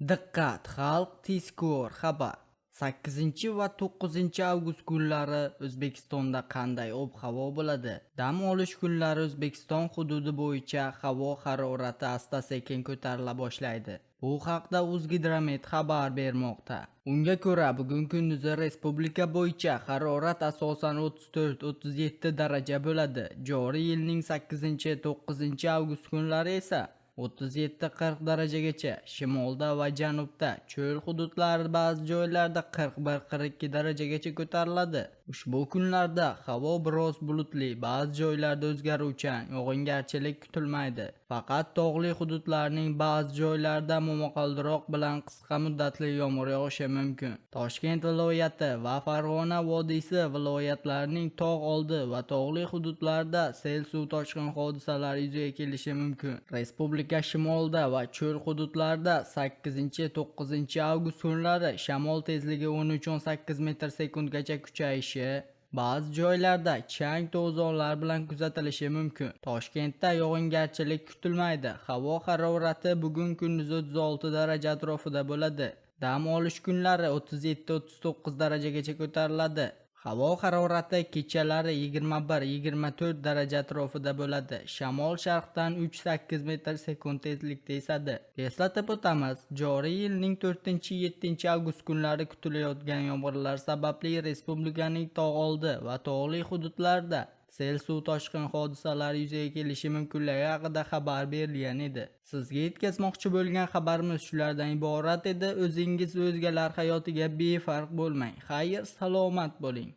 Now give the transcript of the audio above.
Diqqat, xalq tezkor xabar. 8 va 9 avgust kunlari O'zbekistonda qanday ob-havo bo'ladi? Dam olish kunlari O'zbekiston hududi bo'yicha havo harorati asta-sekin ko'tarila boshlaydi. Bu haqda O'zgidromet xabar bermoqda. Unga ko'ra, bugun kunduzi respublika bo'yicha harorat asosan 34-37 daraja bo'ladi. Joriy yilning 8-9 avgust kunlari esa 37-40 darajagacha, shimolda va janubda, cho'l hududlari ba'zi joylarda 41-42 darajagacha ko'tariladi. Ushbu kunlarda havo biroz bulutli, ba'zi joylarda o'zgaruvchan, yog'ingarchilik kutilmaydi. Faqat tog'li hududlarning ba'zi joylarida momaqaldiroq bilan qisqa muddatli yomg'ir yog'ishi mumkin. Toshkent viloyati va Farg'ona vodiysi viloyatlarining tog' oldi va tog'li hududlarida sel suv toshqin hodisalari yuzaga kelishi mumkin. Respublika shimolida va cho'l hududlarida 8-9 avgust kunlari shamol tezligi 13-18 metr sekundgacha kuchayishi, ba'zi joylarda chang to'zonlar bilan kuzatilishi mumkin. Toshkentda yog'ingarchilik kutilmaydi. Havo harorati bugun kunduzi 36 daraja atrofida bo'ladi. Dam olish kunlari 37-39 darajagacha ko'tariladi. Havo harorati kechalari 21-24 daraja atrofida bo'ladi. Shamol sharqdan 3-8 metr sekund tezlikda esadi. Eslatib o'tamiz, joriy yilning 4-7 avgust kunlari kutilayotgan yomg'irlar sababli respublikaning tog' oldi va tog'li hududlarida sel suv toshqin hodisalari yuzaga kelishi mumkinligi haqida xabar berilgan edi. Sizga yetkazmoqchi bo'lgan xabarimiz shulardan iborat edi. O'zingiz va o'zgalar hayotiga befarq bo'lmang. Xayr, salomat bo'ling.